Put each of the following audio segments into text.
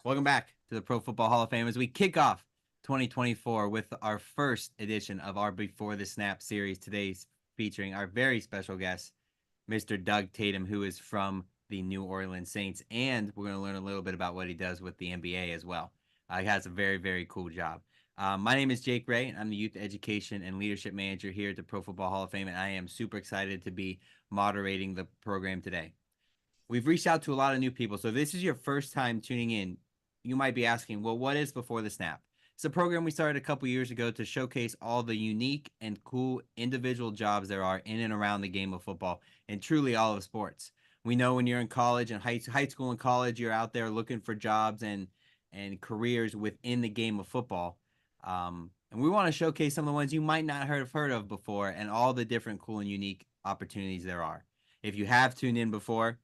Welcome back to the Pro Football Hall of Fame as we kick off 2024 with our first edition of our Before the Snap series. Today's featuring our very special guest, Mr. Doug Tatum, who is from the New Orleans Saints, and we're going to learn a little bit about what he does with the NBA as well. He has a very, very cool job. My name is Jake Ray, and I'm the Youth Education and Leadership Manager here at the Pro Football Hall of Fame, and I am super excited to be moderating the program today. We've reached out to a lot of new people. So if this is your first time tuning in, you might be asking, well, what is Before the Snap? It's a program we started a couple years ago to showcase all the unique and cool individual jobs there are in and around the game of football and truly all of sports. We know when you're in college and high school and college, you're out there looking for jobs and careers within the game of football. And we want to showcase some of the ones you might not have heard of before and all the different cool and unique opportunities there are. If you have tuned in before,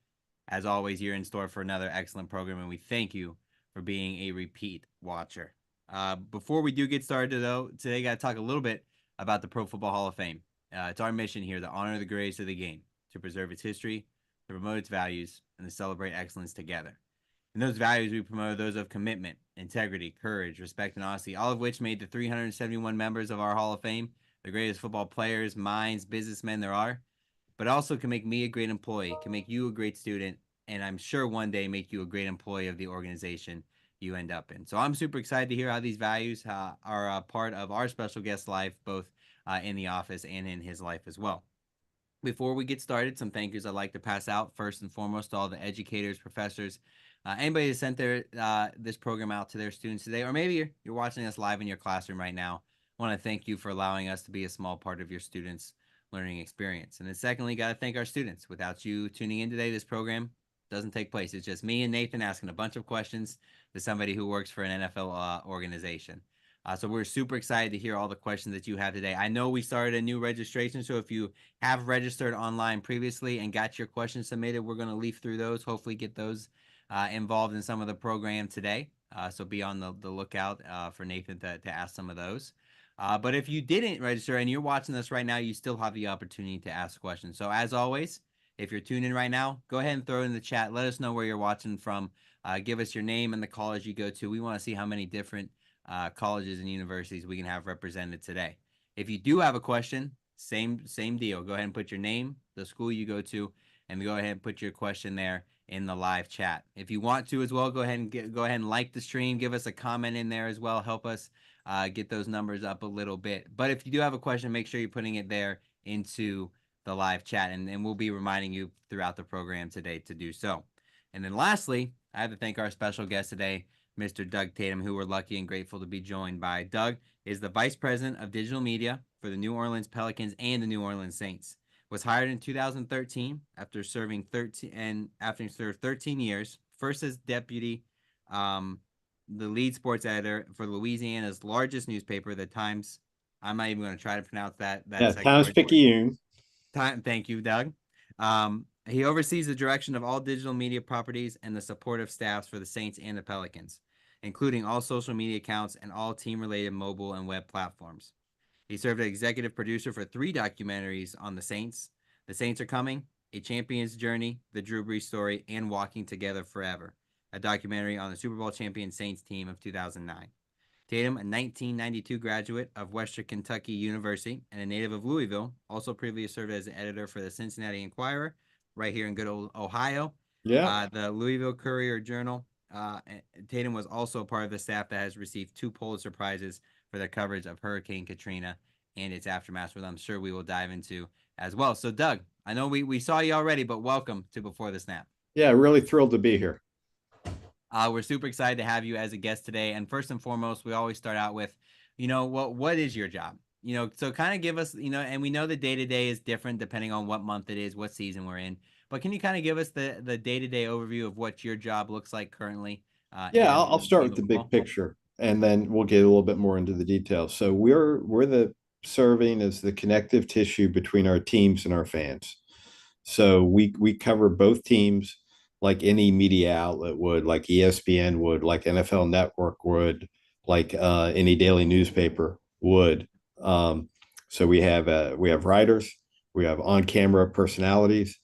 as always, you're in store for another excellent program, and we thank you for being a repeat watcher. Before we do get started, though, today got to talk a little bit about the Pro Football Hall of Fame. It's our mission here to honor the greatest of the game, to preserve its history, to promote its values, and to celebrate excellence together. And those values we promote are those of commitment, integrity, courage, respect, and honesty, all of which made the 371 members of our Hall of Fame the greatest football players, minds, businessmen there are, but also can make me a great employee, can make you a great student, and I'm sure one day make you a great employee of the organization you end up in. So I'm super excited to hear how these values are a part of our special guest life, both in the office and in his life as well. Before we get started, some thank yous I'd like to pass out. First and foremost, to all the educators, professors, anybody that sent this program out to their students today, or maybe you're watching us live in your classroom right now. I want to thank you for allowing us to be a small part of your students' learning experience. And then secondly, got to thank our students. Without you tuning in today, this program doesn't take place. It's just me and Nathan asking a bunch of questions to somebody who works for an NFL organization. So we're super excited to hear all the questions that you have today. I know we started a new registration, so if you have registered online previously and got your questions submitted, we're going to leaf through those, hopefully get those involved in some of the program today. So be on the lookout for Nathan to ask some of those. But if you didn't register and you're watching this right now, you still have the opportunity to ask questions. So as always, if you're tuned in right now, go ahead and throw it in the chat. Let us know where you're watching from. Give us your name and the college you go to. We want to see how many different colleges and universities we can have represented today. If you do have a question, same deal. Go ahead and put your name, the school you go to, and go ahead and put your question there in the live chat. If you want to as well, go ahead and like the stream. Give us a comment in there as well. Help us get those numbers up a little bit. But if you do have a question, make sure you're putting it there into the live chat, and we'll be reminding you throughout the program today to do so. And then lastly, I have to thank our special guest today, Mr. Doug Tatum, who we're lucky and grateful to be joined by. Doug is the Vice President of Digital Media for the New Orleans Pelicans and the New Orleans Saints. Was hired in 2013 after serving 13 years, first as deputy, the lead sports editor for Louisiana's largest newspaper, the Times. I'm not even going to try to pronounce that second Times word. Picayune. Thank you, Doug. He oversees the direction of all digital media properties and the supportive staffs for the Saints and the Pelicans, including all social media accounts and all team-related mobile and web platforms. He served as executive producer for 3 documentaries on the Saints. The Saints Are Coming, A Champion's Journey, The Drew Brees Story, and Walking Together Forever, a documentary on the Super Bowl champion Saints team of 2009. Tatum, a 1992 graduate of Western Kentucky University and a native of Louisville, also previously served as an editor for the Cincinnati Enquirer, right here in good old Ohio. Yeah. The Louisville Courier Journal. Tatum was also part of the staff that has received 2 Pulitzer Prizes for their coverage of Hurricane Katrina and its aftermath, which I'm sure we will dive into as well. So, Doug, I know we saw you already, but welcome to Before the Snap. Yeah, really thrilled to be here. We're super excited to have you as a guest today. And first and foremost, we always start out with, what is your job? So kind of give us, and we know the day to day is different depending on what month it is, what season we're in. But can you kind of give us the day to day overview of what your job looks like currently Yeah, I'll in the start game with of the big football? picture, and then we'll get a little bit more into the details. So we're the serving as the connective tissue between our teams and our fans. So we cover both teams like any media outlet would, like ESPN would, like NFL Network would, like any daily newspaper would. Um, so we have writers, we have on camera personalities,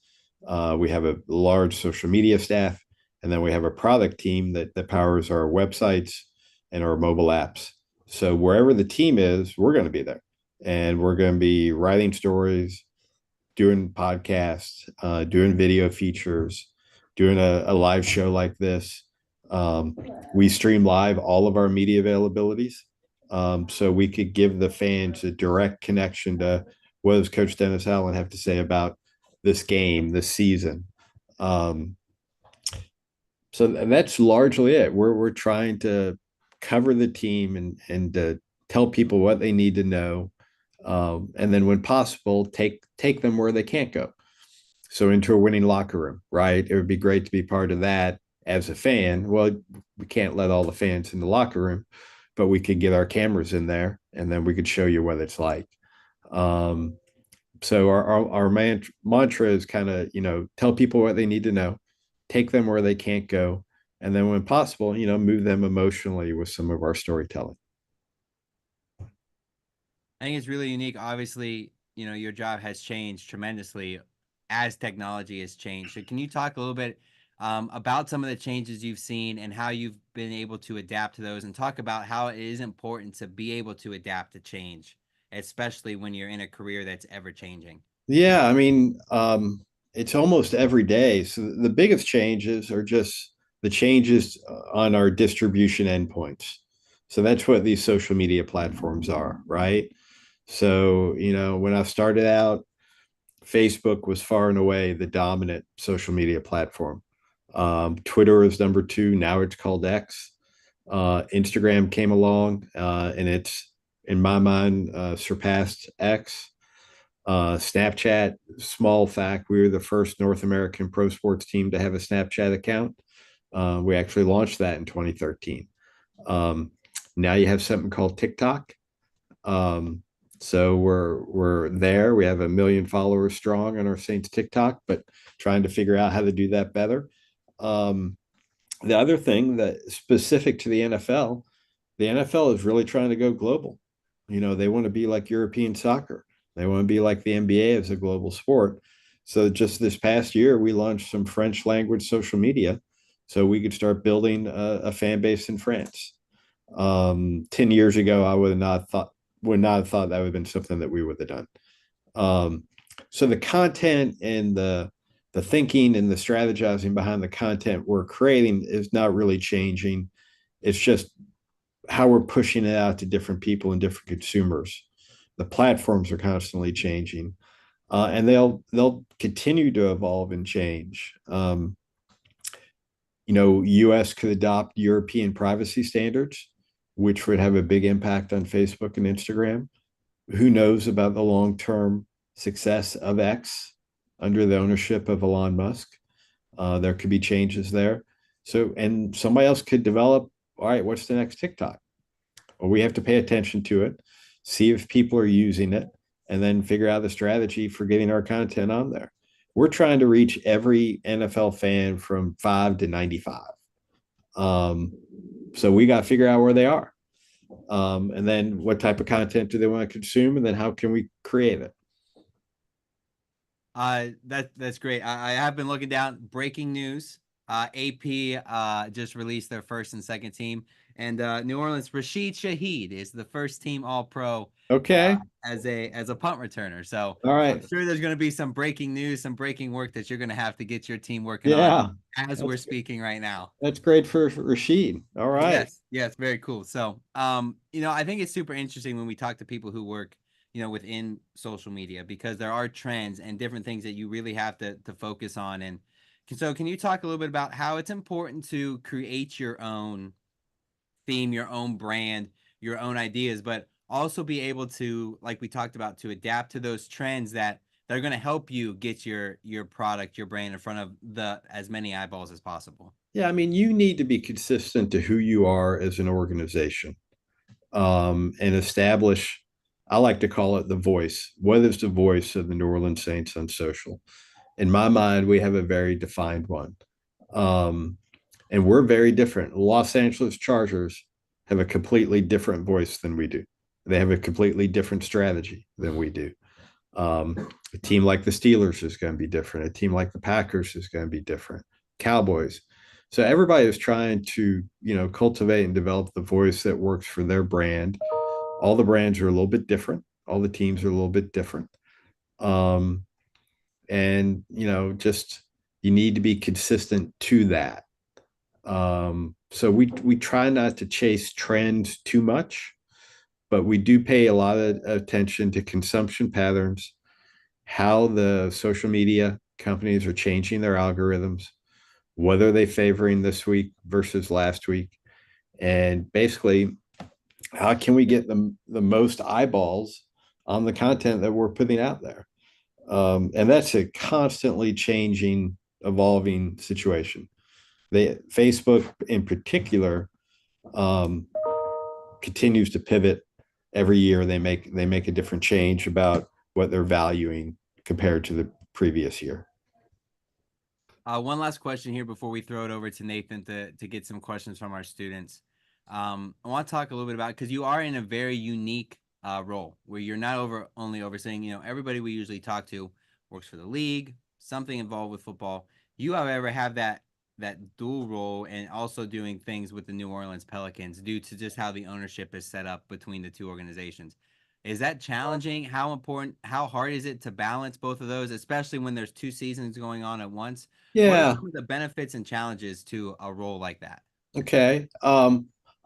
we have a large social media staff, and then we have a product team that powers our websites and our mobile apps. So wherever the team is, we're going to be there, and we're going to be writing stories, doing podcasts, doing video features, doing a live show like this. Um, we stream live all of our media availabilities. So we could give the fans a direct connection to what does Coach Dennis Allen have to say about this game, this season. Um, so that's largely it. We're trying to cover the team and tell people what they need to know, and then when possible, take them where they can't go. So into a winning locker room, right? It would be great to be part of that as a fan. Well, we can't let all the fans in the locker room, but we could get our cameras in there, and then we could show you what it's like. Um, so our mantra is kind of, tell people what they need to know, take them where they can't go, and then when possible, move them emotionally with some of our storytelling. I think it's really unique. Obviously, your job has changed tremendously as technology has changed. So, can you talk a little bit about some of the changes you've seen and how you've been able to adapt to those, and talk about how it is important to be able to adapt to change, especially when you're in a career that's ever changing? Yeah, I mean, it's almost every day. So the biggest changes are just the changes on our distribution endpoints. So that's what these social media platforms are, right? So, when I started out, Facebook was far and away the dominant social media platform. Twitter is number two. Now it's called X. Instagram came along, and it's, in my mind, surpassed X. Snapchat, small fact, we were the first North American pro sports team to have a Snapchat account. We actually launched that in 2013. Um, Now you have something called TikTok. Um, so we're there. We have 1 million followers strong on our Saints TikTok, but trying to figure out how to do that better. Um, the other thing that specific to the NFL, the NFL is really trying to go global. They want to be like European soccer. They want to be like the NBA as a global sport. So just this past year, we launched some French language social media so we could start building a fan base in France. 10 years ago, I would not have thought that would have been something that we would have done. Um, so the content and the thinking and the strategizing behind the content we're creating is not really changing. It's just how we're pushing it out to different people and different consumers. The platforms are constantly changing, and they'll continue to evolve and change. U.S. could adopt European privacy standards, which would have a big impact on Facebook and Instagram. Who knows about the long term success of X under the ownership of Elon Musk? There could be changes there. So, and somebody else could develop. All right, what's the next TikTok? Well, we have to pay attention to it, see if people are using it, and then figure out the strategy for getting our content on there. We're trying to reach every NFL fan from 5 to 95. Um, so we got to figure out where they are. And then what type of content do they want to consume? And then how can we create it? That's great. I have been looking down breaking news. AP just released their first and second team, and New Orleans Rashid Shaheed is the first team All Pro Okay. as a punt returner. So All I'm right. sure there's going to be some breaking news, some breaking work that you're going to have to get your team working on Yeah. as we're That's speaking right now. that's great for Rashid. All right. Yes, yes, very cool. So, I think it's super interesting when we talk to people who work, within social media, because there are trends and different things that you really have to focus on. And so can you talk a little bit about how it's important to create your own theme, your own brand, your own ideas, but also be able to, like we talked about, to adapt to those trends that are going to help you get your product, your brand in front of the as many eyeballs as possible. Yeah, I mean, you need to be consistent to who you are as an organization, and establish, I like to call it the voice. What is the voice of the New Orleans Saints on social? In my mind, we have a very defined one. Um, and we're very different. Los Angeles Chargers have a completely different voice than we do. They have a completely different strategy than we do. A team like the Steelers is going to be different. A team like the Packers is going to be different. Cowboys. So everybody is trying to, cultivate and develop the voice that works for their brand. All the brands are a little bit different. All the teams are a little bit different. Um, and just you need to be consistent to that. So we try not to chase trends too much, but we do pay a lot of attention to consumption patterns, how the social media companies are changing their algorithms, what are they favoring this week versus last week, and basically how can we get the most eyeballs on the content that we're putting out there. And that's a constantly changing, evolving situation. Facebook in particular um, continues to pivot every year. They make a different change about what they're valuing compared to the previous year. One last question here before we throw it over to Nathan to get some questions from our students. I want to talk a little bit about, because you are in a very unique role where you're not only overseeing, everybody we usually talk to works for the league, something involved with football. You, however, have that dual role and also doing things with the New Orleans Pelicans due to just how the ownership is set up between the two organizations. Is that challenging? How important, how hard is it to balance both of those, especially when there's two seasons going on at once? What are Yeah. some of the benefits and challenges to a role like that? Okay.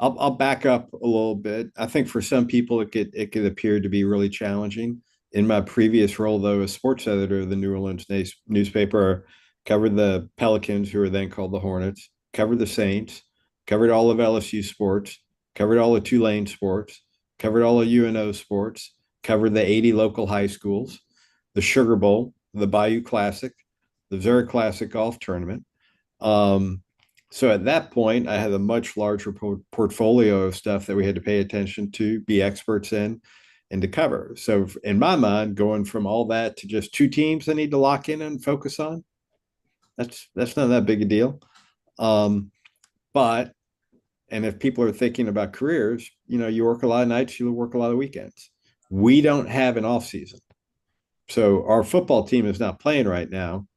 I'll back up a little bit. I think for some people it could appear to be really challenging. In my previous role, though, as sports editor of the New Orleans newspaper, covered the Pelicans, who were then called the Hornets, covered the Saints, covered all of LSU sports, covered all of Tulane sports, covered all of UNO sports, covered the 80 local high schools, the Sugar Bowl, the Bayou Classic, the Zurich Classic golf tournament. Um, so at that point, I had a much larger portfolio of stuff that we had to pay attention to, be experts in, and to cover. So in my mind, going from all that to just two teams I need to lock in and focus on, that's not that big a deal. Um, but and if people are thinking about careers, you work a lot of nights, you work a lot of weekends. We don't have an off season, so our football team is not playing right now.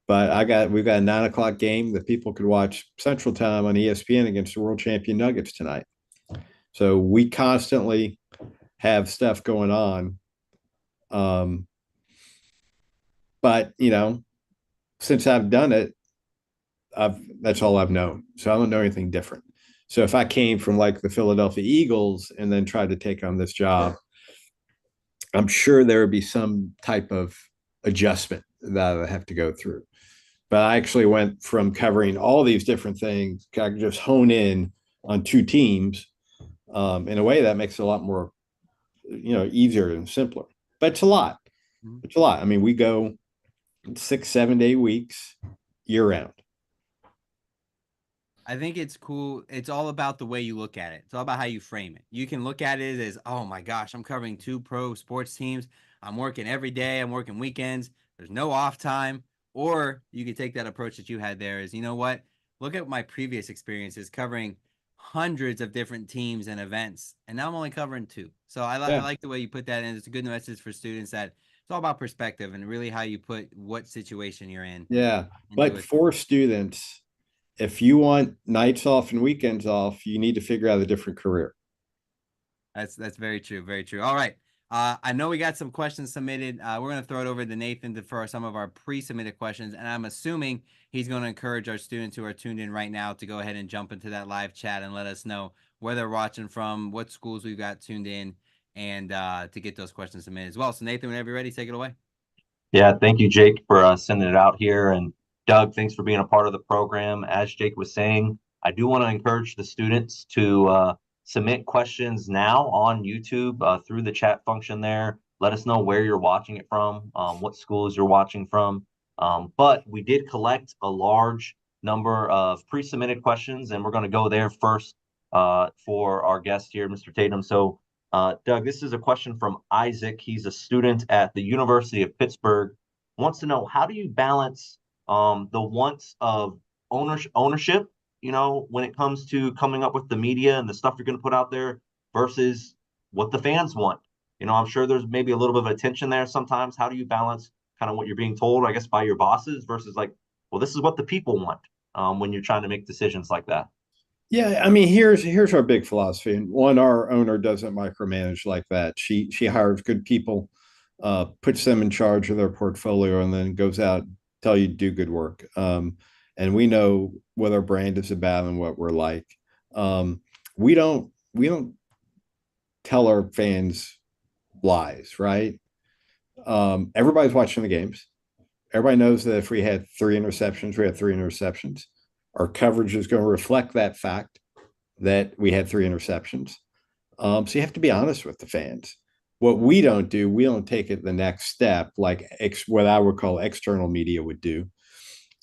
But we've got a 9 o'clock game that people could watch Central Time on ESPN against the world champion Nuggets tonight. So we constantly have stuff going on. Um, but since I've done it, that's all I've known. So I don't know anything different. So if I came from like the Philadelphia Eagles and then tried to take on this job, I'm sure there would be some type of adjustment that I have to go through. But I actually went from covering all these different things. I could just hone in on two teams. In a way that makes it a lot more, easier and simpler. But it's a lot. Mhm. It's a lot. I mean, we go 6, 7 day weeks year round. I think it's cool. It's all about the way you look at it. It's all about how you frame it. You can look at it as, oh my gosh, I'm covering two pro sports teams. I'm working every day. I'm working weekends. There's no off time. Or you could take that approach that you had there is, you know what? Look at my previous experiences covering hundreds of different teams and events, and now I'm only covering two. So I Yeah. like the way you put that in. It's a good message for students that it's all about perspective and really how you put what situation you're in Yeah. into But it. for students, if you want nights off and weekends off, you need to figure out a different career. That's very true. Very true. All right. I know we got some questions submitted. We're going to throw it over to Nathan for some of our pre-submitted questions, and I'm assuming he's going to encourage our students who are tuned in right now to go ahead and jump into that live chat and let us know where they're watching from, what schools we've got tuned in, and to get those questions submitted as well. So Nathan, whenever you're ready, take it away. Yeah, thank you, Jake, for sending it out here. And Doug, thanks for being a part of the program. As Jake was saying, I do want to encourage the students to submit questions now on YouTube through the chat function there. Let us know where you're watching it from, what schools you're watching from. But we did collect a large number of pre-submitted questions, and we're going to go there first for our guest here, Mr. Tatum. So Doug, this is a question from Isaac. He's a student at the University of Pittsburgh. Wants to know, how do you balance the wants of ownership, when it comes to coming up with the media and the stuff you're going to put out there versus what the fans want? I'm sure there's maybe a little bit of a tension there sometimes. How do you balance kind of what you're being told, I guess, by your bosses versus like, well, this is what the people want when you're trying to make decisions like that? Yeah, I mean, here's our big philosophy. And one, our owner doesn't micromanage like that. She hires good people, puts them in charge of their portfolio, and then goes out tell you to do good work. And we know what our brand is about and what we're like. We don't tell our fans lies, right? Everybody's watching the games. Everybody knows that if we had three interceptions, we had three interceptions. Our coverage is going to reflect that fact that we had three interceptions. So you have to be honest with the fans. What we don't do, we don't take it the next step, like what I would call external media would do,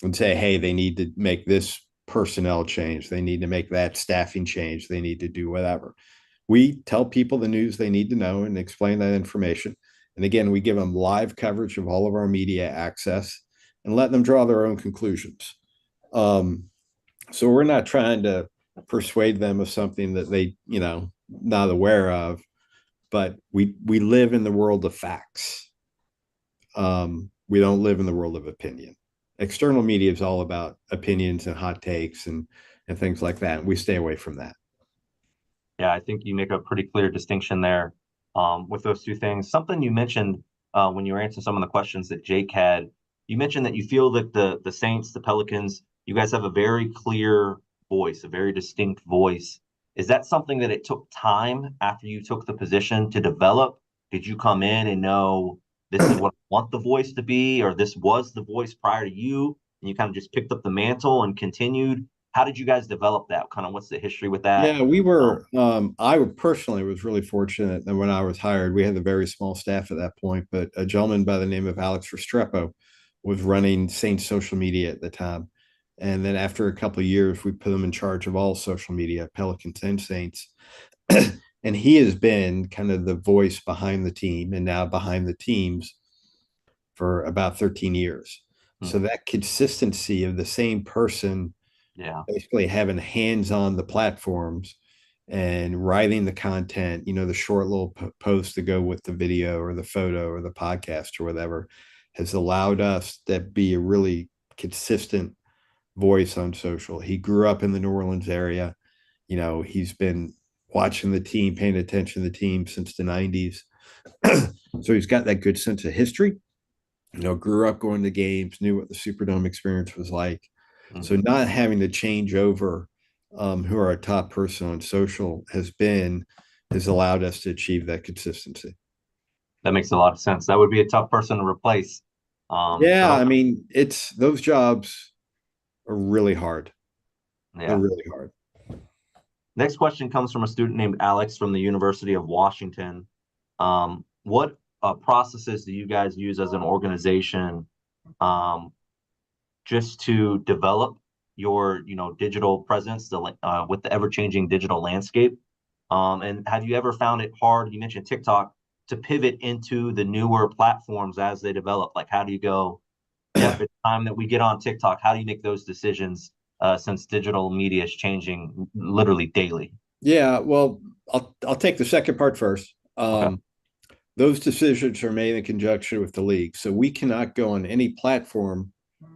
and say, hey, they need to make this personnel change. They need to make that staffing change. They need to do whatever. We tell people the news they need to know and explain that information. And again, we give them live coverage of all of our media access and let them draw their own conclusions. So we're not trying to persuade them of something that they, not aware of, but we live in the world of facts. We don't live in the world of opinion. External media is all about opinions and hot takes and things like that. And we stay away from that. Yeah, I think you make a pretty clear distinction there with those two things. Something you mentioned when you were answering some of the questions that Jake had, you mentioned that you feel that the Saints, the Pelicans, you guys have a very clear voice, a very distinct voice. Is that something that it took time after you took the position to develop? Did you come in and know this is what I want the voice to be, or this was the voice prior to you, and you kind of just picked up the mantle and continued? How did you guys develop that? Kind of what's the history with that? Yeah, we were. I personally was really fortunate that when I was hired, we had a very small staff at that point, but a gentleman by the name of Alex Restrepo was running Saints social media at the time. And then after a couple of years, we put him in charge of all social media, Pelicans and Saints. And he has been kind of the voice behind the team and now behind the teams for about 13 years. Hmm. So that consistency of the same person Yeah. basically having hands on the platforms and writing the content, the short little posts to go with the video or the photo or the podcast or whatever, has allowed us to be a really consistent voice on social. He grew up in the New Orleans area. He's been watching the team, paying attention to the team since the 90s. So he's got that good sense of history. Grew up going to games, knew what the Superdome experience was like. So Mhm. not having to change over who our top person on social has allowed us to achieve that consistency. That makes a lot of sense. That would be a tough person to replace. Yeah, So I mean, it's those jobs are really hard. They're yeah. really hard. Next question comes from a student named Alex from the University of Washington. What processes do you guys use as an organization um, just to develop your, digital presence with the ever-changing digital landscape? And have you ever found it hard? You mentioned TikTok to pivot into the newer platforms as they develop. Like, how do you go? Yep, it's time that we get on TikTok. How do you make those decisions since digital media is changing literally daily? Yeah, well, I'll take the second part first. Okay. Those decisions are made in conjunction with the league, so we cannot go on any platform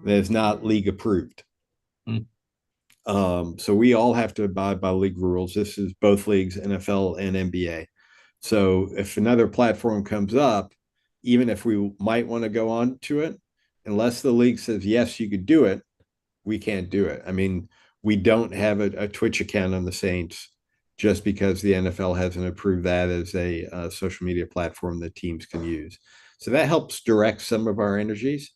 that is not league approved. Mm. So we all have to abide by league rules. This is both leagues, NFL and NBA. So if another platform comes up, even if we might want to go on to it, unless the league says yes, you could do it, we can't do it. I mean, we don't have a Twitch account on the Saints. just because the NFL hasn't approved that as a social media platform that teams can use. So that helps direct some of our energies.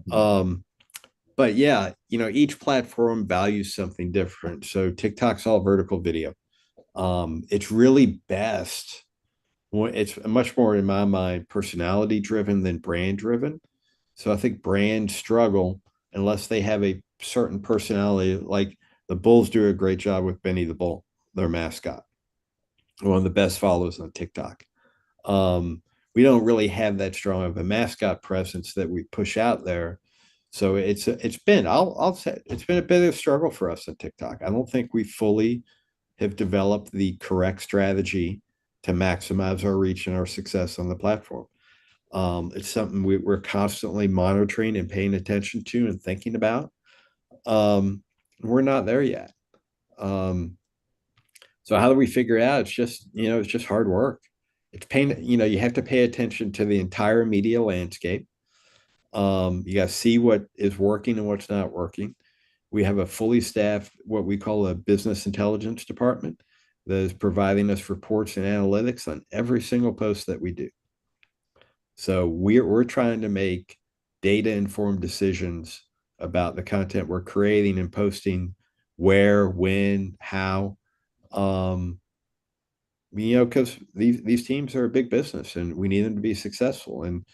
But yeah, each platform values something different. So TikTok's all vertical video. It's really best. It's much more, in my mind, personality driven than brand driven. So I think brands struggle unless they have a certain personality. Like the Bulls do a great job with Benny the Bull, their mascot, one of the best follows on TikTok. Um, we don't really have that strong of a mascot presence that we push out there. So it's been I'll say it's been a bit of a struggle for us on TikTok. I don't think we fully have developed the correct strategy to maximize our reach and our success on the platform. It's something we're constantly monitoring and paying attention to and thinking about. We're not there yet. So how do we figure it out? It's just hard work. It's pain. You have to pay attention to the entire media landscape. You got to see what is working and what's not working. We have a fully staffed, what we call a business intelligence department that is providing us reports and analytics on every single post that we do. So we're trying to make data informed decisions about the content we're creating and posting, where, when, how. Um, because these teams are a big business and we need them to be successful. And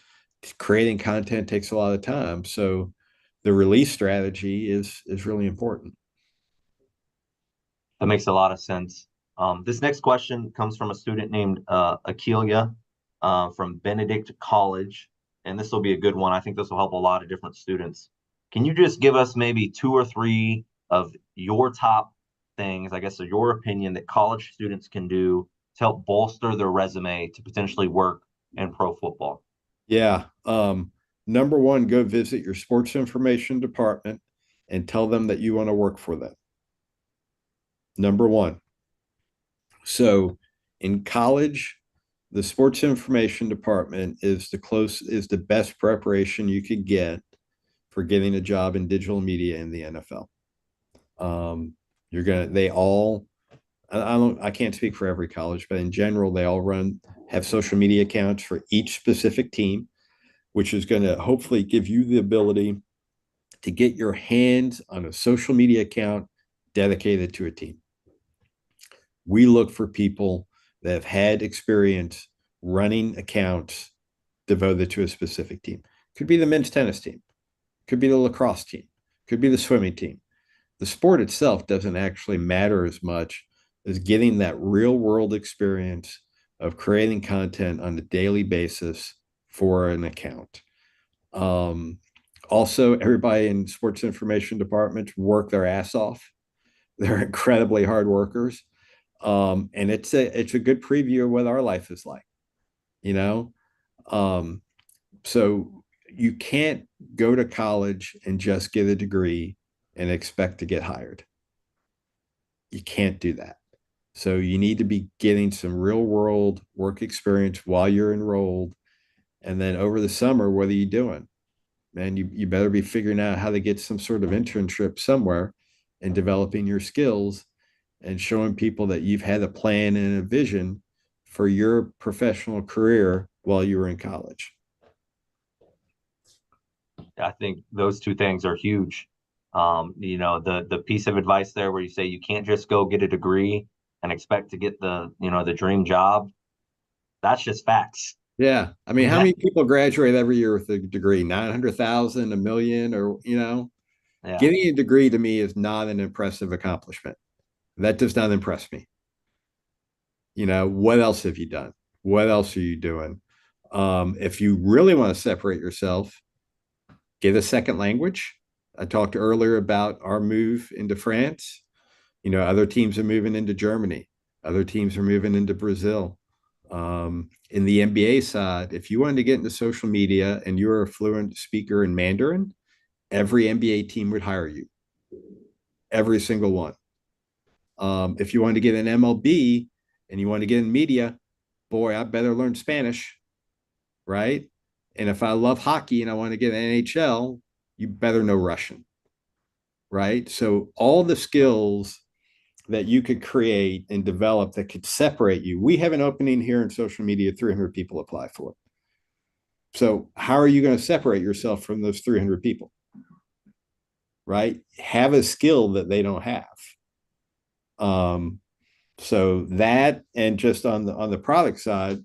creating content takes a lot of time. So the release strategy is really important. That makes a lot of sense. This next question comes from a student named Akelia from Benedict College, and this will be a good one. I think this will help a lot of different students. Can you just give us maybe 2 or 3 of your top things, I guess, of your opinion, that college students can do to help bolster their resume to potentially work in pro football? Yeah. Number one, go visit your sports information department and tell them that you want to work for them. Number one. So in college, the sports information department is the best preparation you could get for getting a job in digital media in the NFL. They all, I can't speak for every college, but in general, they all have social media accounts for each specific team, which is going to hopefully give you the ability to get your hands on a social media account dedicated to a team. We look for people that have had experience running accounts devoted to a specific team. Could be the men's tennis team, could be the lacrosse team, could be the swimming team. The sport itself doesn't actually matter as much as getting that real world experience of creating content on a daily basis for an account. Also, everybody in sports information departments work their ass off. They're incredibly hard workers. And it's a good preview of what our life is like, you know? So you can't go to college and just get a degree and expect to get hired. You can't do that. So you need to be getting some real world work experience while you're enrolled. And then over the summer, what are you doing? Man, you better be figuring out how to get some sort of internship somewhere and developing your skills and showing people that you've had a plan and a vision for your professional career while you were in college. I think those 2 things are huge. The piece of advice there where you say you can't just go get a degree and expect to get the dream job. That's just facts. Yeah. I mean, how many people graduate every year with a degree? 900,000, a million, or, Yeah. getting a degree to me is not an impressive accomplishment. That does not impress me. What else have you done? What else are you doing? If you really want to separate yourself, get a second language. I talked earlier about our move into France. Other teams are moving into Germany. Other teams are moving into Brazil. In the NBA side, if you wanted to get into social media and you're a fluent speaker in Mandarin, every NBA team would hire you. Every single one. If you wanted to get an MLB and you want to get in media, boy, I better learn Spanish, right? And if I love hockey and I want to get an NHL, you better know Russian, right? So all the skills that you could create and develop that could separate you. We have an opening here in social media, 300 people apply for. So how are you going to separate yourself from those 300 people? Right? Have a skill that they don't have. So that, and just on the product side,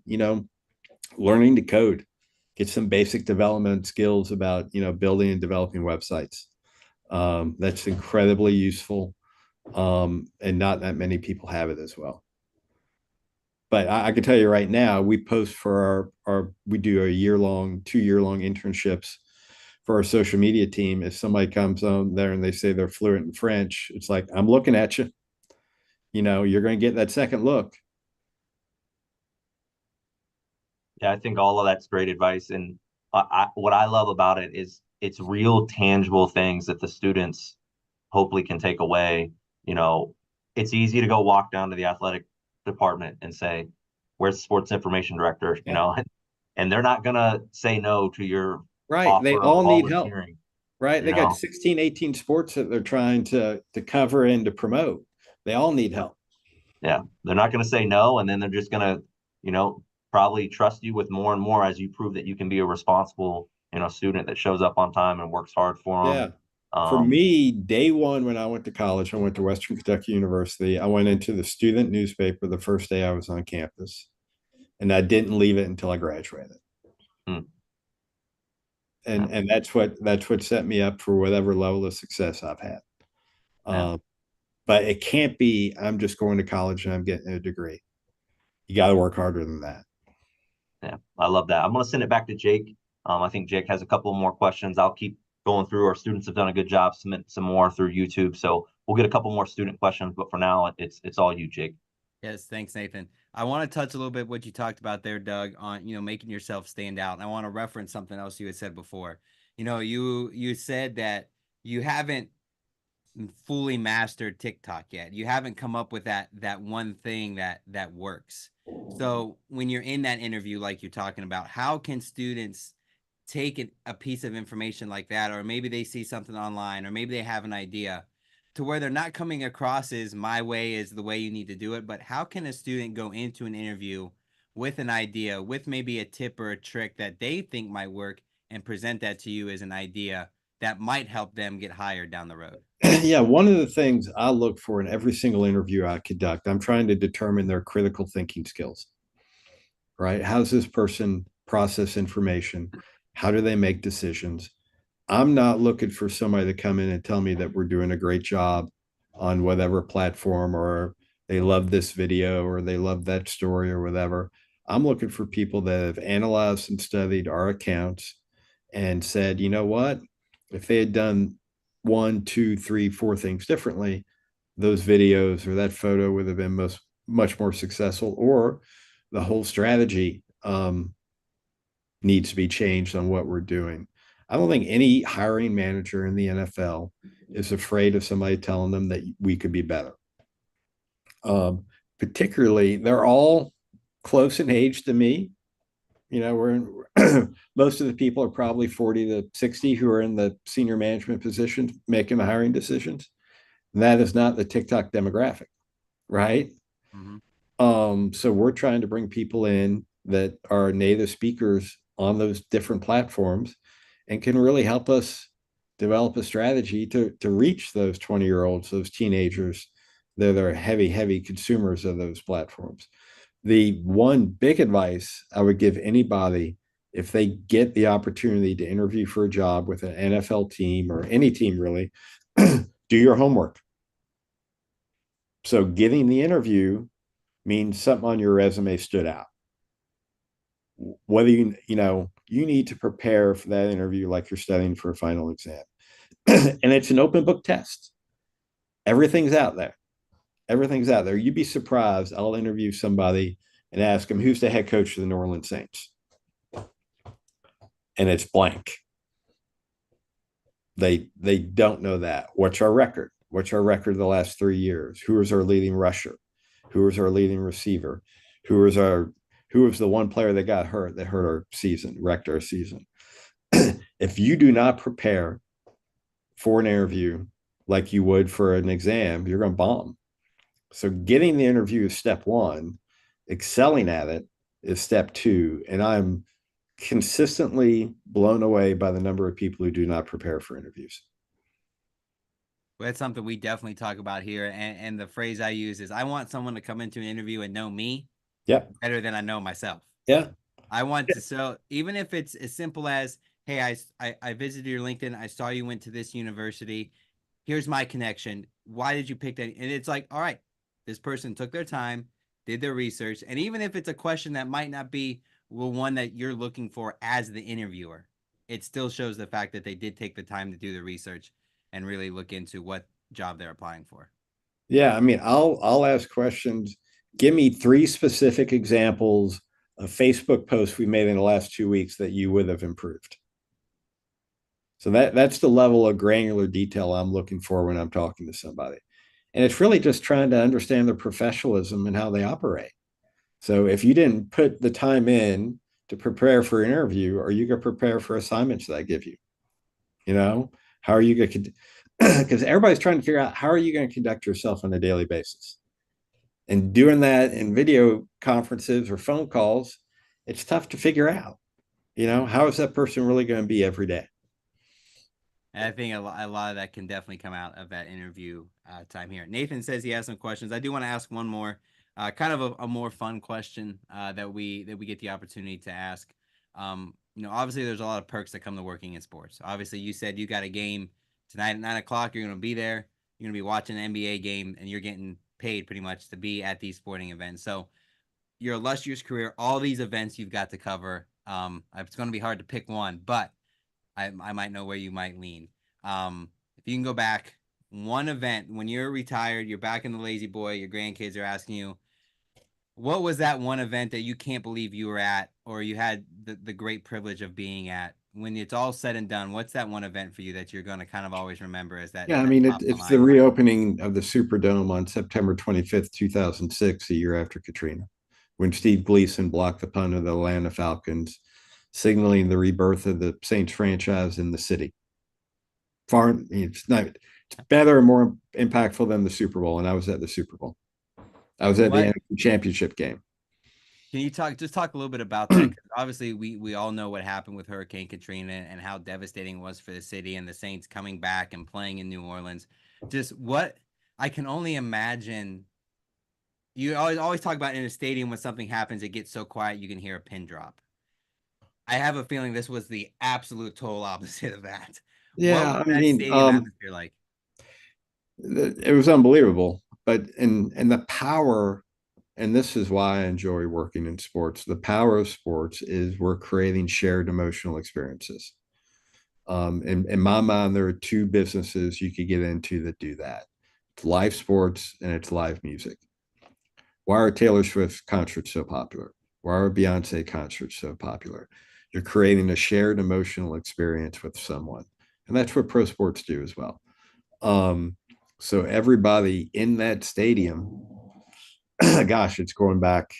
learning to code, get some basic development skills about building and developing websites. That's incredibly useful, and not that many people have it as well. But I can tell you right now, we post for we do a 2-year-long internships for our social media team. If somebody comes on there and they say they're fluent in French, it's like, I'm looking at you. You're going to get that second look. Yeah, I think all of that's great advice. And what I love about it is it's real tangible things that the students hopefully can take away. It's easy to go walk down to the athletic department and say, "Where's the sports information director?" Yeah. And they're not gonna say no to your Right. They offer of all need help. volunteering. Right. You They got know, 16, 18 sports that they're trying to cover and to promote. They all need help. yeah, they're not gonna say no, and then they're just gonna, probably trust you with more and more as you prove that you can be a responsible, student that shows up on time and works hard for them. Yeah. For me, day one, when I went to college, I went to Western Kentucky University. I went into the student newspaper the first day I was on campus, and I didn't leave it until I graduated. Hmm. And that's what set me up for whatever level of success I've had. Yeah. But it can't be, I'm just going to college and I'm getting a degree. You got to work harder than that. Yeah, I love that. I'm going to send it back to Jake. I think Jake has a couple more questions. I'll keep going through. Our students have done a good job. Submit some more through YouTube, so we'll get a couple more student questions. But for now, it's all you, Jake. Yes, thanks, Nathan. I want to touch a little bit what you talked about there, Doug, on making yourself stand out. And I want to reference something else you had said before. You said that you haven't fully mastered TikTok yet. You haven't come up with that one thing that works. So when you're in that interview, like you're talking about, how can students take a piece of information like that, or maybe they see something online, or maybe they have an idea to where they're not coming across as my way is the way you need to do it, but how can a student go into an interview with an idea, with maybe a tip or a trick that they think might work, and present that to you as an idea that might help them get hired down the road? Yeah, one of the things I look for in every single interview I conduct, I'm trying to determine their critical thinking skills. Right? How does this person process information? How do they make decisions? I'm not looking for somebody to come in and tell me that we're doing a great job on whatever platform, or they love this video, or they love that story, or whatever. I'm looking for people that have analyzed and studied our accounts and said, you know what? If they had done 1, 2, 3, 4 things differently, those videos or that photo would have been much more successful, or the whole strategy needs to be changed on what we're doing. I don't think any hiring manager in the NFL is afraid of somebody telling them that we could be better. Particularly, they're all close in age to me. Most of the people are probably 40 to 60 who are in the senior management positions making the hiring decisions. And that is not the TikTok demographic, right? So we're trying to bring people in that are native speakers on those different platforms and can really help us develop a strategy to reach those 20-year-olds, those teenagers that are heavy consumers of those platforms. The one big advice I would give anybody, if they get the opportunity to interview for a job with an NFL team or any team really, do your homework. So getting the interview means something on your resume stood out. Whether you need to prepare for that interview like you're studying for a final exam. And it's an open book test. Everything's out there. Everything's out there. You'd be surprised. I'll interview somebody and ask them, who's the head coach of the New Orleans Saints? And it's blank. They don't know that. What's our record? What's our record the last 3 years? Who is our leading rusher? Who is our leading receiver? Who was the one player that got hurt, that hurt our season, wrecked our season? If you do not prepare for an interview like you would for an exam, you're going to bomb. So getting the interview is step one, excelling at it is step two. And I'm consistently blown away by the number of people who do not prepare for interviews. Well, that's something we definitely talk about here. And the phrase I use is I want someone to come into an interview and know me Yep. better than I know myself. Yeah. I want to, so even if it's as simple as, hey, I visited your LinkedIn. I saw you went to this university. Here's my connection. Why did you pick that? And it's like, all right, this person took their time, did their research. And even if it's a question that might not be one that you're looking for as the interviewer, it still shows the fact that they did take the time to do the research and really look into what job they're applying for. Yeah. I mean, I'll ask questions. Give me 3 specific examples of Facebook posts we made in the last 2 weeks that you would have improved. So that's the level of granular detail I'm looking for when I'm talking to somebody. And it's really just trying to understand their professionalism and how they operate. So if you didn't put the time in to prepare for an interview, are you going to prepare for assignments that I give you? You know, how are you going to, because everybody's trying to figure out how are you going to conduct yourself on a daily basis. And doing that in video conferences or phone calls, it's tough to figure out, how is that person really going to be every day? And I think a lot of that can definitely come out of that interview time here. Nathan says he has some questions. I do want to ask one more, kind of a more fun question that we get the opportunity to ask. Obviously there's a lot of perks that come to working in sports. Obviously, you said you got a game tonight at 9 o'clock. You're going to be there. You're going to be watching an NBA game, and you're getting paid pretty much to be at these sporting events. So your illustrious career, all these events you've got to cover. It's going to be hard to pick one, but I might know where you might lean. If you can go back one event when you're retired, you're back in the lazy boy, your grandkids are asking you, what was that one event that you can't believe you were at, or you had the great privilege of being at? When it's all said and done, what's that one event for you that you're going to kind of always remember as Yeah, I that mean, top of the it's the line? reopening of the Superdome on September 25th, 2006, a year after Katrina, when Steve Gleason blocked the punt of the Atlanta Falcons, signaling the rebirth of the Saints franchise in the city. It's better and more impactful than the Super Bowl, and I was at the Super Bowl. I was at the What NFC Championship game. Can you talk a little bit about that? Because obviously we all know what happened with Hurricane Katrina and how devastating it was for the city and the Saints coming back and playing in New Orleans. Just what I can only imagine. You always talk about in a stadium when something happens, it gets so quiet you can hear a pin drop. I have a feeling this was the absolute total opposite of that. What Yeah, was I that mean, stadium atmosphere like? it was unbelievable. But and the power, and this is why I enjoy working in sports. The power of sports is we're creating shared emotional experiences. In my mind, there are 2 businesses you could get into that do that. It's live sports and it's live music. Why are Taylor Swift concerts so popular? Why are Beyonce concerts so popular? You're creating a shared emotional experience with someone. And that's what pro sports do as well. Um, so everybody in that stadium, gosh, it's going back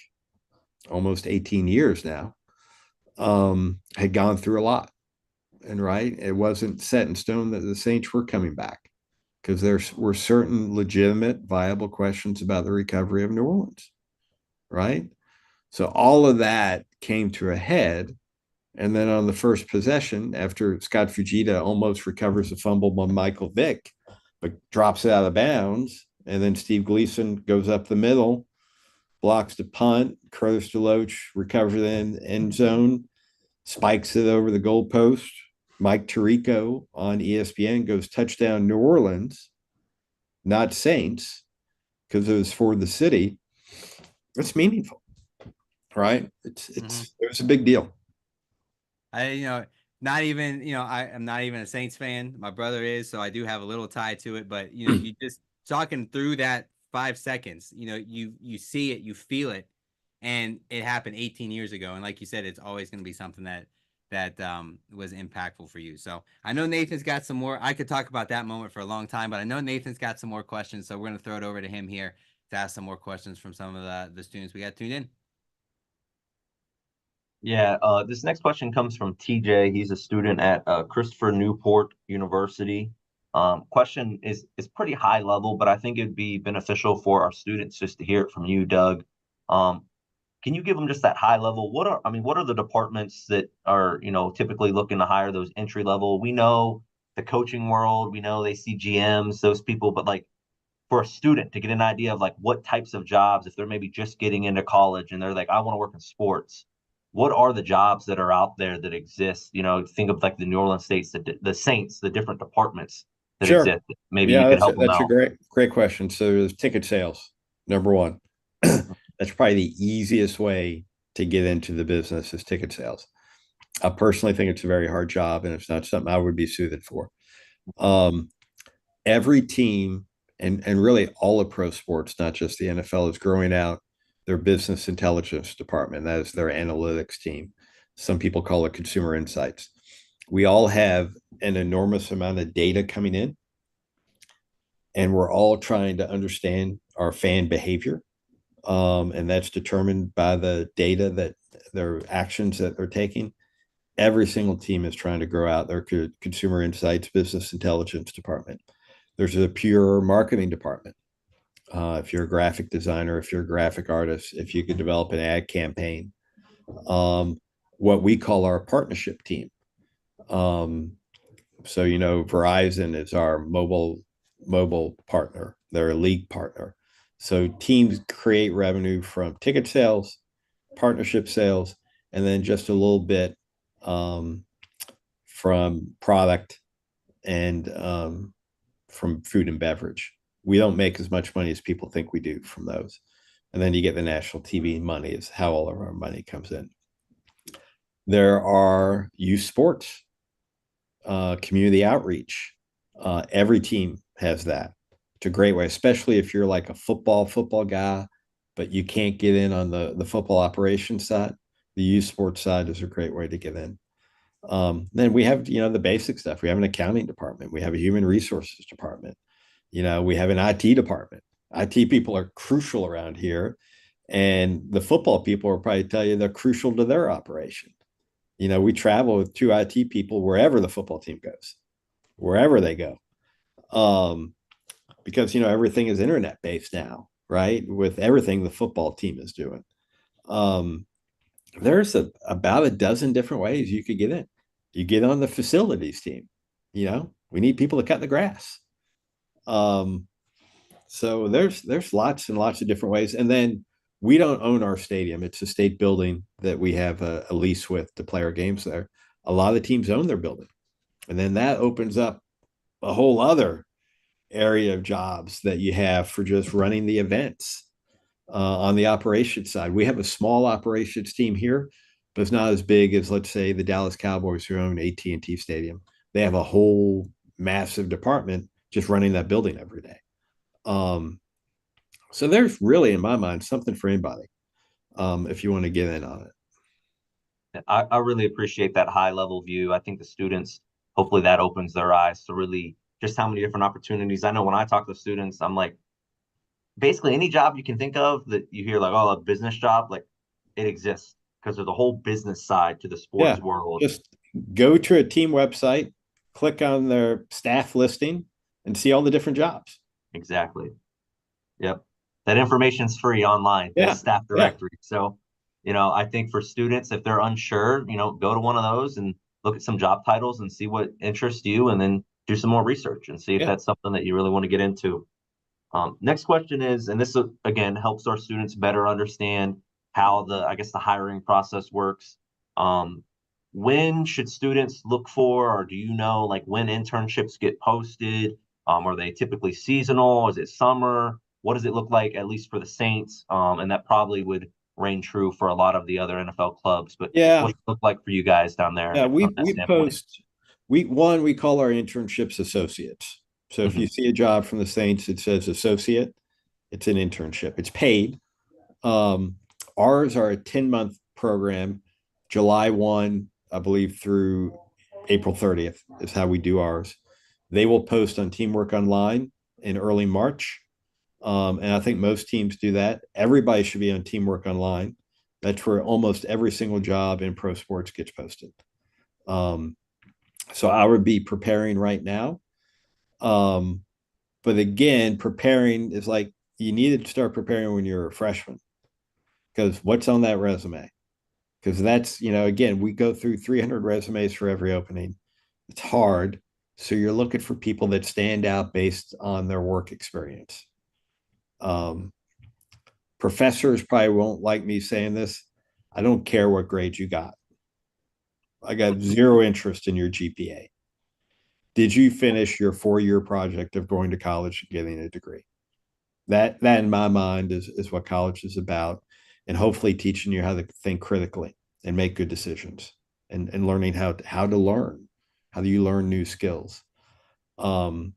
almost 18 years now, had gone through a lot. And right, it wasn't set in stone that the Saints were coming back because there were certain legitimate, viable questions about the recovery of New Orleans. Right. So all of that came to a head. And then on the first possession, after Scott Fujita almost recovers a fumble by Michael Vick, but drops it out of bounds, and then Steve Gleason goes up the middle, blocks the punt, Curtis DeLoach recovers it in end zone, spikes it over the goalpost. Mike Tirico on ESPN goes touchdown New Orleans, not Saints, because it was for the city. It's meaningful, right? Mm-hmm. It was a big deal. Not even, I am not even a Saints fan. My brother is, so I do have a little tie to it. But you just talking through that 5 seconds, you see it, you feel it, and it happened 18 years ago. And like you said, it's always going to be something that was impactful for you. So I know Nathan's got some more. I could talk about that moment for a long time, but I know Nathan's got some more questions. So we're going to throw it over to him here to ask some more questions from some of the students we got tuned in. Yeah, this next question comes from TJ. He's a student at Christopher Newport University. Question is pretty high level, but I think it'd be beneficial for our students just to hear it from you, Doug. Um, can you give them just that high level? What are the departments that are, typically looking to hire those entry level? We know the coaching world, we know they see GMs, those people, but like for a student to get an idea of like what types of jobs, if they're maybe just getting into college and they're like, I want to work in sports, what are the jobs that are out there that exist? Think of like the New Orleans Saints, the Saints, the different departments that Sure. exist. Maybe you Yeah, could help them that's a out. great question. So there's ticket sales, number one. That's probably the easiest way to get into the business is ticket sales. I personally think it's a very hard job, and it's not something I would be suited for. Um, every team and really all of pro sports, not just the NFL, is growing out their business intelligence department. That is their analytics team. Some people call it consumer insights. We all have an enormous amount of data coming in, and we're all trying to understand our fan behavior. And that's determined by the data that their actions that they're taking. Every single team is trying to grow out their consumer insights business intelligence department. There's a pure marketing department. If you're a graphic designer, if you're a graphic artist, if you could develop an ad campaign, what we call our partnership team. Um, so Verizon is our mobile partner. They're a league partner. So teams create revenue from ticket sales, partnership sales, and then just a little bit from product and from food and beverage. We don't make as much money as people think we do from those. And then you get the national TV money is how all of our money comes in. There are youth sports, community outreach. Every team has that. It's a great way, especially if you're like a football guy, but you can't get in on the football operations side. The youth sports side is a great way to get in. Then we have, the basic stuff. We have an accounting department. We have a human resources department. We have an IT department. IT people are crucial around here. And the football people will probably tell you they're crucial to their operation. We travel with two IT people wherever the football team goes, wherever they go. Because, everything is internet based now, right? With everything the football team is doing. There's about a dozen different ways you could get in. You get on the facilities team. We need people to cut the grass. So there's lots and lots of different ways. And then we don't own our stadium. It's a state building that we have a lease with to play our games there. A lot of teams own their building. And then that opens up a whole other area of jobs that you have for just running the events. On the operations side, we have a small operations team here, but it's not as big as, let's say, the Dallas Cowboys who own AT&T Stadium. They have a whole massive department just running that building every day. So there's really, in my mind, something for anybody if you want to get in on it. I really appreciate that high level view. I think the students, hopefully that opens their eyes to really just how many different opportunities. I know when I talk to students, I'm like, basically any job you can think of that you hear like, oh, a business job, like it exists because there's a whole business side to the sports Yeah, world. just go to a team website, click on their staff listing, and see all the different jobs. Exactly. Yep. That information's free online, the Yeah, staff yeah, directory. So, I think for students, if they're unsure, go to one of those and look at some job titles and see what interests you, and then do some more research and see if yeah. that's something that you really want to get into. Next question is, and this again helps our students better understand how I guess the hiring process works. Um, when should students look for, or do you know, like when internships get posted? Are they typically seasonal? Is it summer? What does it look like, at least for the Saints? And that probably would reign true for a lot of the other NFL clubs. But what Yeah, does it look like for you guys down there yeah. from that We standpoint? post week one, we call our internships associates. So if you Mhm. see a job from the Saints, it says associate, it's an internship. It's paid. Um, ours are a 10-month program, July 1, I believe, through April 30th is how we do ours. They will post on Teamwork Online in early March. And I think most teams do that. Everybody should be on Teamwork Online. That's where almost every single job in pro sports gets posted. So I would be preparing right now. But again, preparing is like you need to start preparing when you're a freshman because what's on that resume? Because that's, again, we go through 300 resumes for every opening. It's hard. So you're looking for people that stand out based on their work experience. Um, Professors probably won't like me saying this. I don't care what grade you got. I got zero interest in your GPA. Did you finish your 4-year project of going to college and getting a degree? That in my mind is what college is about, and hopefully teaching you how to think critically and make good decisions, and learning how to learn. How do you learn new skills? Um,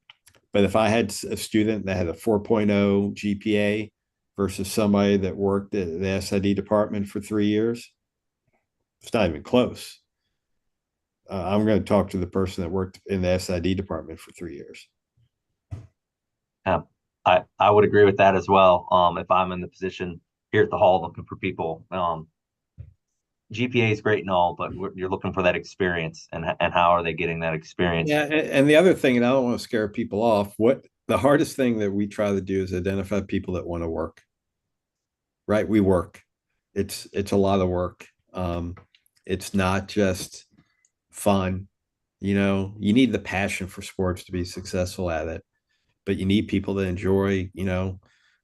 but if I had a student that had a 4.0 GPA versus somebody that worked at the SID department for 3 years, it's not even close. I'm going to talk to the person that worked in the SID department for 3 years. Yeah, I would agree with that as well. If I'm in the position here at the hall looking for people, GPA is great and all, but you're looking for that experience, and how are they getting that experience? Yeah, and the other thing, and I don't want to scare people off, what the hardest thing that we try to do is identify people that want to work. Right? We work. It's a lot of work. It's not just fun. You need the passion for sports to be successful at it, but you need people that enjoy,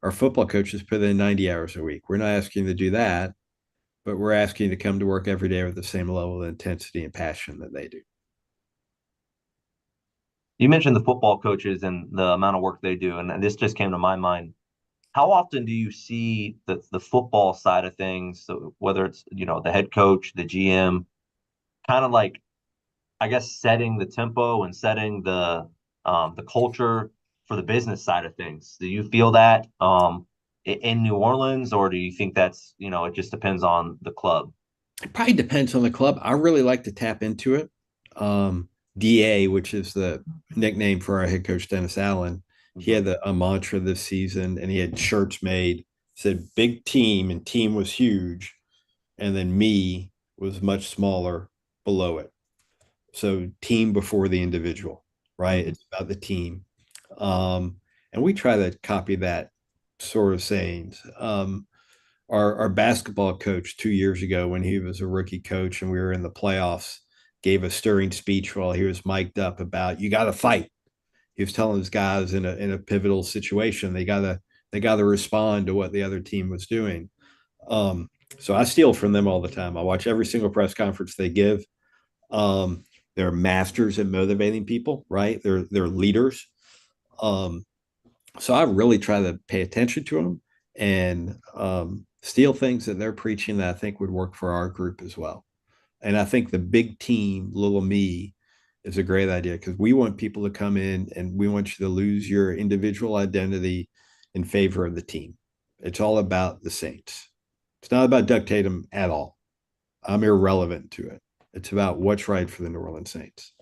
our football coaches put in 90 hours a week. We're not asking you to do that, but we're asking you to come to work every day with the same level of intensity and passion that they do. You mentioned the football coaches and the amount of work they do, and this just came to my mind. How often do you see the football side of things, so whether it's the head coach, the GM, kind of like, I guess, setting the tempo and setting the culture for the business side of things? Do you feel that in New Orleans, or do you think that's it just depends on the club? It probably depends on the club. I really like to tap into it. DA, which is the nickname for our head coach, Dennis Allen, he had a mantra this season, and he had shirts made, said big team, and team was huge. And then me was much smaller below it. So team before the individual, right? Mhm. It's about the team. Um, and we try to copy that sort of sayings. Our basketball coach 2 years ago, when he was a rookie coach and we were in the playoffs, gave a stirring speech while he was mic'd up about you got to fight. He was telling his guys in a pivotal situation they got to respond to what the other team was doing. Um, so I steal from them all the time. I watch every single press conference they give. Um, they're masters at motivating people, right? They're leaders. Um, so I really try to pay attention to them and steal things that they're preaching that I think would work for our group as well. And I think the big team, little me, is a great idea because we want people to come in and we want you to lose your individual identity in favor of the team. It's all about the Saints. It's not about Doug Tatum at all. I'm irrelevant to it. It's about what's right for the New Orleans Saints.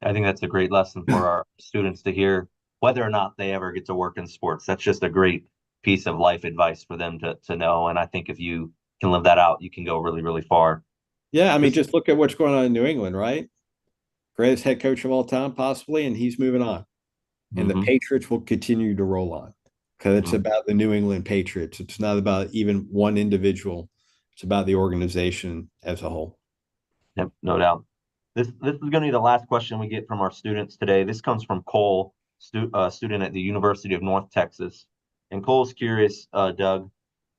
I think that's a great lesson for our students to hear, whether or not they ever get to work in sports. That's just a great piece of life advice for them to know. And I think if you can live that out, you can go really, really far. Yeah, I mean, This, just look at what's going on in New England, right? Greatest head coach of all time, possibly, and he's moving on. And the mhm, Patriots will continue to roll on because it's mhm. about the New England Patriots. It's not about even one individual. It's about the organization as a whole. Yep, no doubt. This is going to be the last question we get from our students today. This comes from Cole, student at the University of North Texas. And Cole's curious, Doug,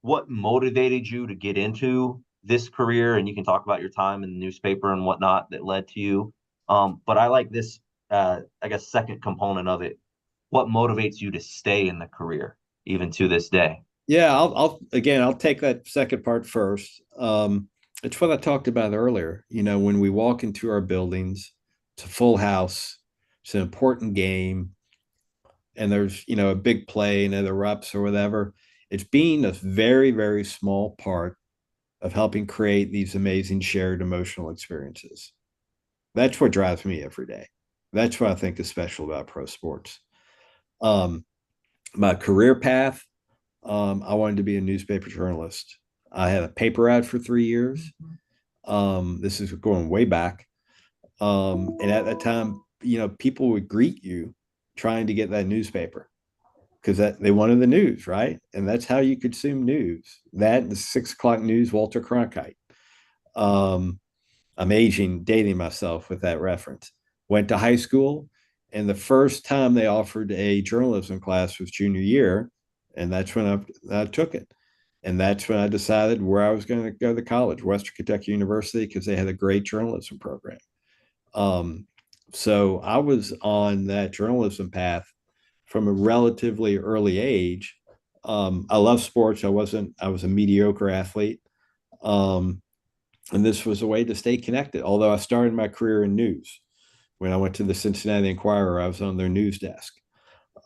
what motivated you to get into this career? And you can talk about your time in the newspaper and whatnot that led to you. But I like this, I guess, second component of it. What motivates you to stay in the career even to this day? Yeah, I'll take that second part first. It's what I talked about earlier. When we walk into our buildings, it's a full house. It's an important game, and there's a big play and the reps or whatever. It's being a very very small part of helping create these amazing shared emotional experiences. That's what drives me every day. That's what I think is special about pro sports. Um, my career path, I wanted to be a newspaper journalist. I had a paper ad for 3 years. This is going way back. And at that time, people would greet you trying to get that newspaper because they wanted the news, right? And that's how you consume news. That the 6 o'clock news, Walter Cronkite. Um, I'm dating myself with that reference. Went to high school, and the first time they offered a journalism class was junior year, and that's when I took it. And that's when I decided where I was going to go to college, Western Kentucky University, because they had a great journalism program. Um, so I was on that journalism path from a relatively early age. I love sports. I was a mediocre athlete. Um, and this was a way to stay connected. Although I started my career in news. When I went to the Cincinnati Enquirer, I was on their news desk.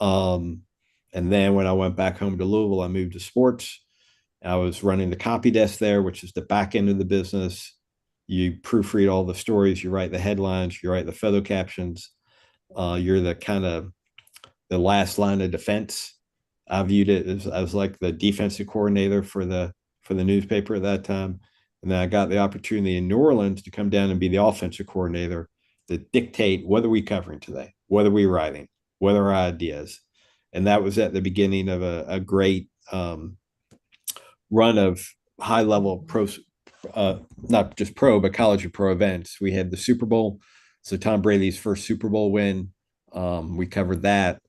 Um, and then when I went back home to Louisville, I moved to sports. I was running the copy desk there, which is the back end of the business. You proofread all the stories, you write the headlines, you write the photo captions. You're the kind of the last line of defense. I viewed it as I was like the defensive coordinator for the newspaper at that time. And then I got the opportunity in New Orleans to come down and be the offensive coordinator to dictate what are we covering today, what are we writing, what are our ideas. And that was at the beginning of a great run of high level pro, not just pro, but college and pro events. We had the Super Bowl. So Tom Brady's first Super Bowl win. We covered that.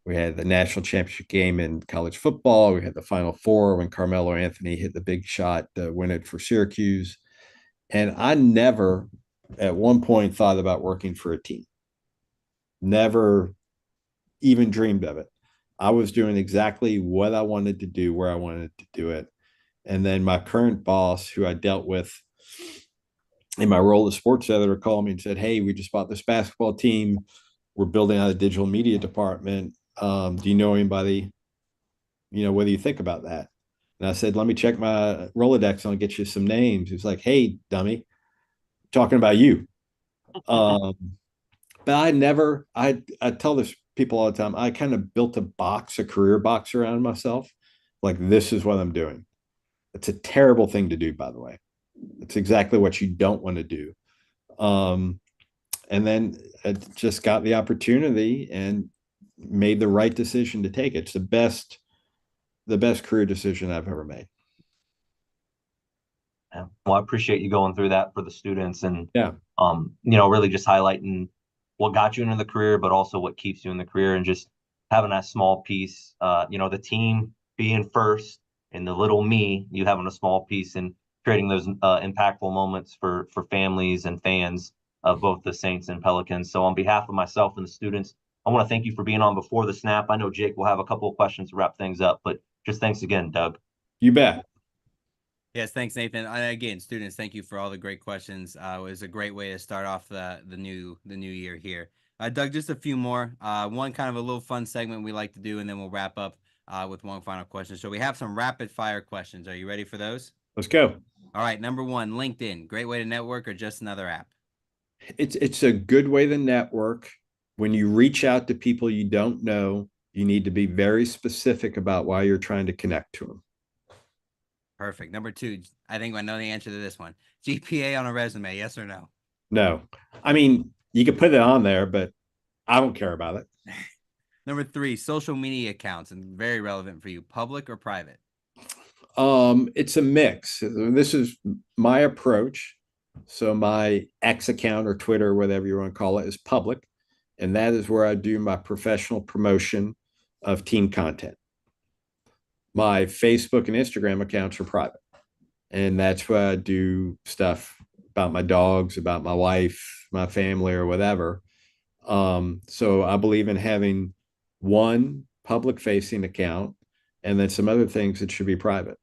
We had the national championship game in college football. We had the Final Four when Carmelo Anthony hit the big shot to win it for Syracuse. And I never, at one point, thought about working for a team. Never even dreamed of it. I was doing exactly what I wanted to do, where I wanted to do it. And then my current boss, who I dealt with in my role as sports editor, called me and said, "Hey, we just bought this basketball team. We're building out a digital media department. Do you know anybody? What do you think about that?" And I said, "Let me check my Rolodex and I'll get you some names." He was like, "Hey, dummy, talking about you." Um, but I tell this people all the time, I kind of built a career box around myself. Like, this is what I'm doing. It's a terrible thing to do, by the way. It's exactly what you don't want to do. Um, and then I just got the opportunity and made the right decision to take it. It's the best career decision I've ever made. Yeah. Well, I appreciate you going through that for the students and Yeah. really just highlighting what got you into the career, but also what keeps you in the career and just having that small piece, the team being first and the little me, you having a small piece and creating those impactful moments for families and fans of both the Saints and Pelicans. So on behalf of myself and the students, I want to thank you for being on before the snap. I know Jake will have a couple of questions to wrap things up, but just thanks again, Doug. You bet. Yes, thanks, Nathan. And again, students, thank you for all the great questions. It was a great way to start off the new year here. Doug, just a few more. One kind of a little fun segment we like to do, and then we'll wrap up with one final question. So we have some rapid fire questions. Are you ready for those? Let's go. All right, number one, LinkedIn. Great way to network or just another app? It's a good way to network. When you reach out to people you don't know, you need to be very specific about why you're trying to connect to them. Perfect. Number two, I think I know the answer to this one. GPA on a resume, yes or no? No. I mean, you could put it on there, but I don't care about it. Number three, social media accounts, and very relevant for you, public or private? It's a mix. This is my approach. So my X account or Twitter, whatever you want to call it, is public. And that is where I do my professional promotion of team content. My Facebook and Instagram accounts are private. And that's where I do stuff about my dogs, about my wife, my family, or whatever. So I believe in having one public facing account and then some other things that should be private.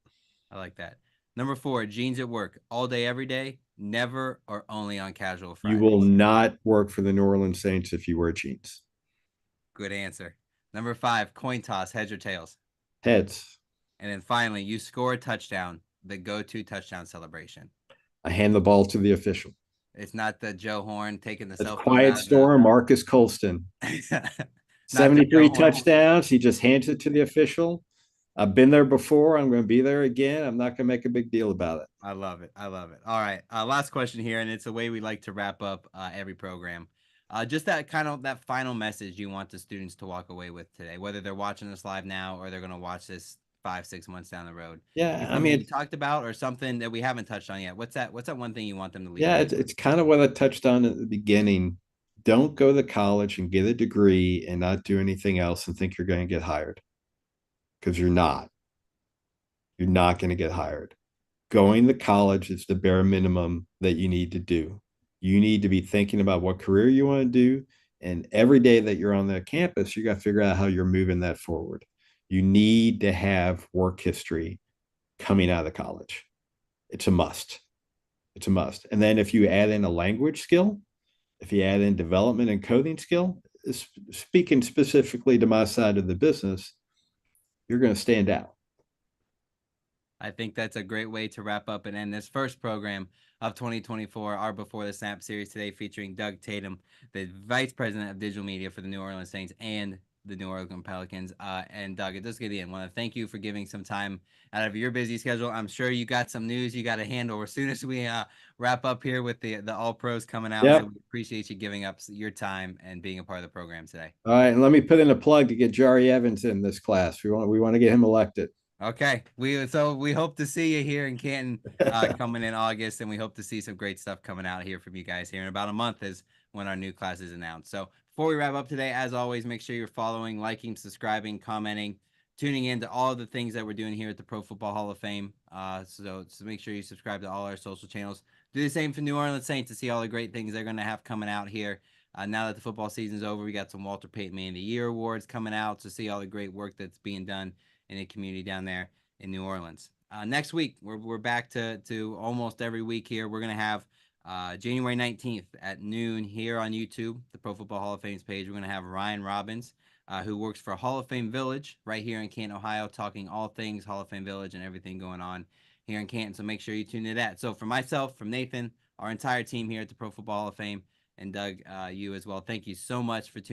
I like that. Number four, jeans at work, all day, every day, never or only on casual You Fridays? will not work for the New Orleans Saints if you wear jeans. Good answer. Number five, coin toss, heads or tails? Heads. And then finally, you score a touchdown, the go-to touchdown celebration. I hand the ball to the official. It's not the Joe Horn taking the That's cell phone Quiet out of the Storm, Marcus Colston. not the Joe 73 Horn. touchdowns. He just hands it to the official. I've been there before. I'm going to be there again. I'm not going to make a big deal about it. I love it. I love it. All right. Last question here, and it's a way we like to wrap up every program. just that final message you want the students to walk away with today, whether they're watching this live now or they're going to watch this 5, 6 months down the road. Yeah, I Anything that you mean, talked about or something that we haven't touched on yet? What's that one thing you want them to leave yeah, away it's kind of what I touched on at the beginning. Don't go to college and get a degree and not do anything else and think you're going to get hired, because you're not. You're not going to get hired. Going to college is the bare minimum that you need to do. You need to be thinking about what career you want to do. And every day that you're on that campus, you got to figure out how you're moving that forward. You need to have work history coming out of college. It's a must. It's a must. And then if you add in a language skill, if you add in development and coding skill, speaking specifically to my side of the business, you're going to stand out. I think that's a great way to wrap up and end this first program of 2024, our Before the Snap series today, featuring Doug Tatum, the Vice President of Digital Media for the New Orleans Saints and the New Orleans Pelicans. And Doug, it does get in. I want to thank you for giving some time out of your busy schedule. I'm sure you got some news you got to handle as soon as we wrap up here with the All Pros coming out. Yep. So we appreciate you giving up your time and being a part of the program today. All right, and let me put in a plug to get Jari Evans in this class. We want to get him elected. Okay, we hope to see you here in Canton coming in August, and we hope to see some great stuff coming out here from you guys here in about a month is when our new class is announced. So before we wrap up today, as always, make sure you're following, liking, subscribing, commenting, tuning in to all the things that we're doing here at the Pro Football Hall of Fame. So make sure you subscribe to all our social channels. Do the same for New Orleans Saints to see all the great things they're going to have coming out here. Now that the football season's over, we got some Walter Payton Man of the Year awards coming out to see all the great work that's being done in the community down there in New Orleans. Next week, we're back to almost every week here. We're going to have January 19th at noon here on YouTube, the Pro Football Hall of Fame's page. We're going to have Ryan Robbins, who works for Hall of Fame Village right here in Canton, Ohio, talking all things Hall of Fame Village and everything going on here in Canton. So make sure you tune in to that. So for myself, from Nathan, our entire team here at the Pro Football Hall of Fame, and Doug, you as well, thank you so much for tuning